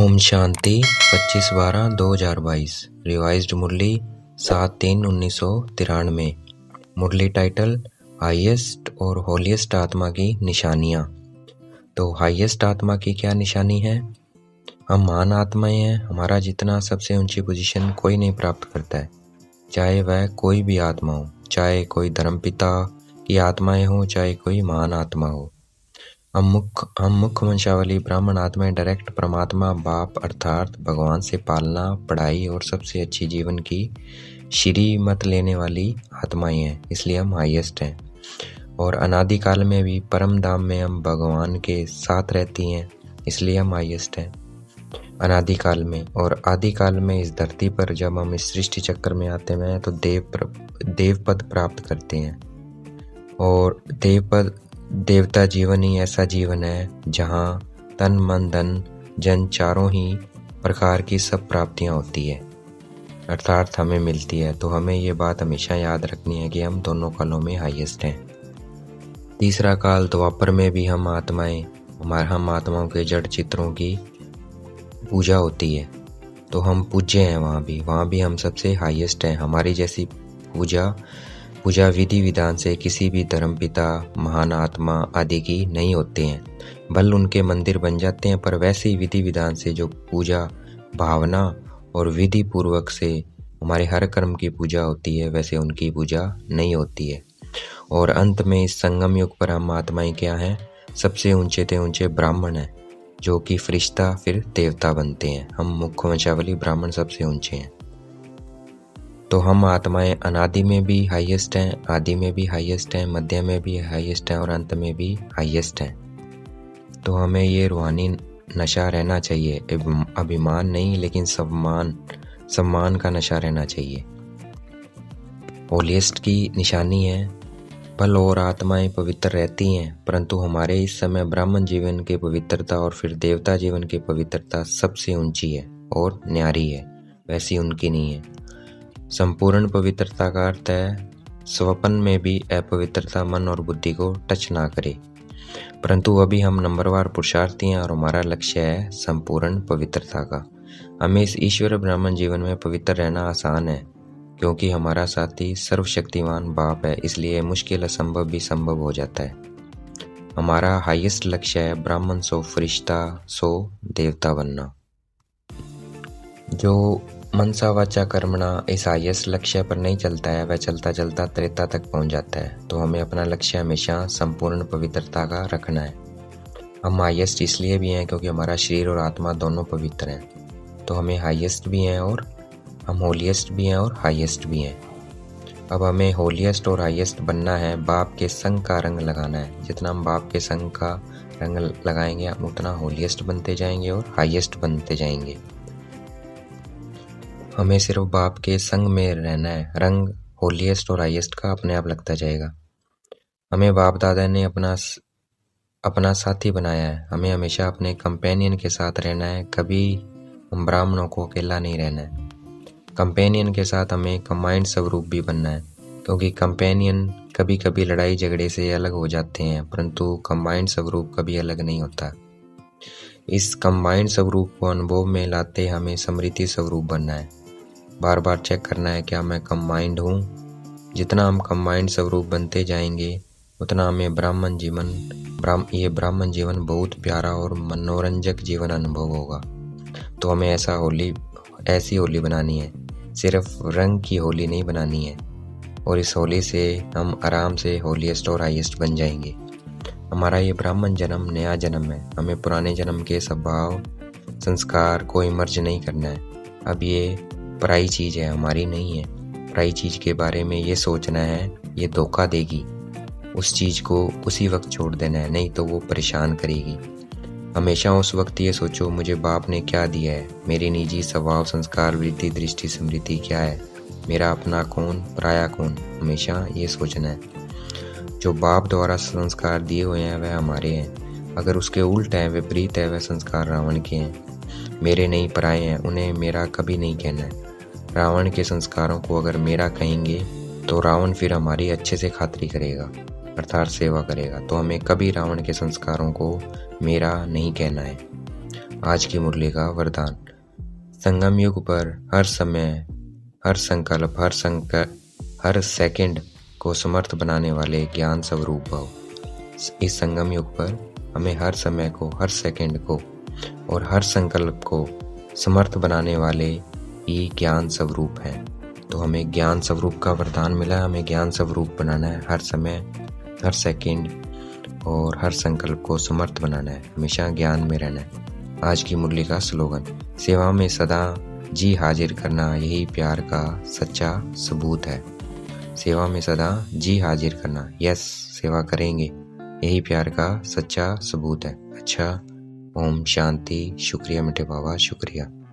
Om Shanti 25/12/2022 revised मुरली 7/3/1993। मुरली title highest और holiest आत्मा की निशानियाँ। तो हाईएस्ट आत्मा की क्या निशानी है? हम महान आत्माएं हैं। हमारा जितना सबसे ऊंची पोजीशन कोई नहीं प्राप्त करता है, चाहे वह कोई भी आत्मा हो, चाहे कोई धर्मपिता की आत्माएं हो, चाहे कोई महान आत्मा हो। हम मुख्य वंशावली ब्राह्मण आत्माएं डायरेक्ट परमात्मा बाप अर्थात भगवान से पालना, पढ़ाई और सबसे अच्छी जीवन की श्रीमत लेने वाली आत्माएं हैं, इसलिए हम हाईएस्ट हैं। और अनादिकाल में भी परम धाम में हम भगवान के साथ रहती हैं, इसलिए हम हाईएस्ट हैं अनादिकाल में। और आदिकाल में इस धरती पर जब हम इस सृष्टि चक्र में आते हैं तो देव पद प्राप्त करते हैं। और देवता जीवन ही ऐसा जीवन है जहाँ तन मन धन जन चारों ही प्रकार की सब प्राप्तियाँ होती है, अर्थात हमें मिलती है। तो हमें ये बात हमेशा याद रखनी है कि हम दोनों कालों में हाईएस्ट हैं। तीसरा काल द्वापर में भी हम आत्माओं के जड़ चित्रों की पूजा होती है, तो हम पूज्य हैं। वहाँ भी हम सबसे हाईएस्ट हैं। हमारी जैसी पूजा विधि विधान से किसी भी धर्मपिता महान आत्मा आदि की नहीं होते हैं, बल उनके मंदिर बन जाते हैं, पर वैसे ही विधि विधान से जो पूजा भावना और विधि पूर्वक से हमारे हर कर्म की पूजा होती है, वैसे उनकी पूजा नहीं होती है। और अंत में इस संगम युग पर हम आत्माएं क्या हैं? सबसे ऊंचे ब्राह्मण हैं, जो कि फरिश्ता फिर देवता बनते हैं। हम मुख्य वंशावली ब्राह्मण सबसे ऊंचे हैं। तो हम आत्माएं अनादि में भी हाईएस्ट हैं, आदि में भी हाईएस्ट हैं, मध्य में भी हाईएस्ट हैं और अंत में भी हाईएस्ट हैं। तो हमें ये रूहानी नशा रहना चाहिए, अभिमान नहीं लेकिन सम्मान का नशा रहना चाहिए। होलीएस्ट की निशानी है बल और आत्माएं पवित्र रहती हैं, परंतु हमारे इस समय ब्राह्मण जीवन की पवित्रता और फिर देवता जीवन की पवित्रता सबसे ऊंची है और न्यारी है, वैसी उनकी नहीं है। संपूर्ण पवित्रता का अर्थ है स्वप्न में भी अपवित्रता मन और बुद्धि को टच ना करे, परंतु अभी हम नंबरवार पुरुषार्थी हैं और हमारा लक्ष्य है संपूर्ण पवित्रता का। हमें इस ईश्वर ब्राह्मण जीवन में पवित्र रहना आसान है, क्योंकि हमारा साथी सर्वशक्तिमान बाप है, इसलिए मुश्किल असंभव भी संभव हो जाता है। हमारा हाईएस्ट लक्ष्य है ब्राह्मण सो फरिश्ता सो देवता बनना। जो मनसा वाचा कर्मणा इस हाईएस्ट लक्ष्य पर नहीं चलता है, वह चलता चलता त्रेता तक पहुंच जाता है। तो हमें अपना लक्ष्य हमेशा संपूर्ण पवित्रता का रखना है। हम हाईएस्ट इसलिए भी हैं क्योंकि हमारा शरीर और आत्मा दोनों पवित्र हैं। तो हमें हाईएस्ट भी हैं और हम होलीएस्ट भी हैं और हाईएस्ट भी हैं। अब हमें होलीएस्ट और हाईएस्ट बनना है, बाप के संग का रंग लगाना है। जितना हम बाप के संग का रंग लगाएंगे हम उतना होलीएस्ट बनते जाएंगे और हाईएस्ट बनते जाएंगे। हमें सिर्फ बाप के संग में रहना है, रंग होलीएस्ट और हाईएस्ट का अपने आप लगता जाएगा। हमें बाप दादा ने अपना साथी बनाया है, हमें हमेशा अपने कंपेनियन के साथ रहना है, कभी हम ब्राह्मणों को अकेला नहीं रहना है। कंपेनियन के साथ हमें कंबाइंड स्वरूप भी बनना है, क्योंकि कंपेनियन कभी कभी लड़ाई झगड़े से अलग हो जाते हैं, परंतु कंबाइंड स्वरूप कभी अलग नहीं होता। इस कंबाइंड स्वरूप को अनुभव में लाते हमें स्मृति स्वरूप बनना है। बार बार चेक करना है क्या मैं कंबाइंड हूँ। जितना हम कंबाइंड स्वरूप बनते जाएंगे उतना हमें ब्राह्मण जीवन बहुत प्यारा और मनोरंजक जीवन अनुभव होगा। तो हमें ऐसी होली बनानी है, सिर्फ रंग की होली नहीं बनानी है। और इस होली से हम आराम से होलीएस्ट और हाईएस्ट बन जाएंगे। हमारा ये ब्राह्मण जन्म नया जन्म है, हमें पुराने जन्म के स्वभाव संस्कार को इमर्ज नहीं करना है। अब ये पराई चीज़ है, हमारी नहीं है। पराई चीज़ के बारे में ये सोचना है ये धोखा देगी, उस चीज़ को उसी वक्त छोड़ देना है, नहीं तो वो परेशान करेगी। हमेशा उस वक्त ये सोचो मुझे बाप ने क्या दिया है, मेरी निजी स्वभाव संस्कार वृत्ति दृष्टि स्मृति क्या है, मेरा अपना कौन पराया कौन, हमेशा ये सोचना है। जो बाप द्वारा संस्कार दिए हुए हैं वह हमारे हैं, अगर उसके उल्ट है विपरीत है वह संस्कार रावण के हैं। मेरे नहीं पराए हैं, उन्हें मेरा कभी नहीं कहना है। रावण के संस्कारों को अगर मेरा कहेंगे तो रावण फिर हमारी अच्छे से खातिरी करेगा, अर्थात सेवा करेगा। तो हमें कभी रावण के संस्कारों को मेरा नहीं कहना है। आज की मुरली का वरदान। संगम युग पर हर समय, हर संकल्प, हर सेकंड को समर्थ बनाने वाले ज्ञान स्वरूप भव। इस संगम युग पर हमें हर समय को, हर सेकंड को और हर संकल्प को समर्थ बनाने वाले ही ज्ञान स्वरूप हैं। तो हमें ज्ञान स्वरूप का वरदान मिला है। हमें ज्ञान स्वरूप बनाना है, हर समय, हर सेकंड और हर संकल्प को समर्थ बनाना है, हमेशा ज्ञान में रहना है। आज की मुरली का स्लोगन, सेवा में सदा जी हाजिर करना यही प्यार का सच्चा सबूत है। सेवा में सदा जी हाजिर करना, यस सेवा करेंगे, यही प्यार का सच्चा सबूत है। अच्छा, ओम शांति। शुक्रिया मीठे बाबा, शुक्रिया।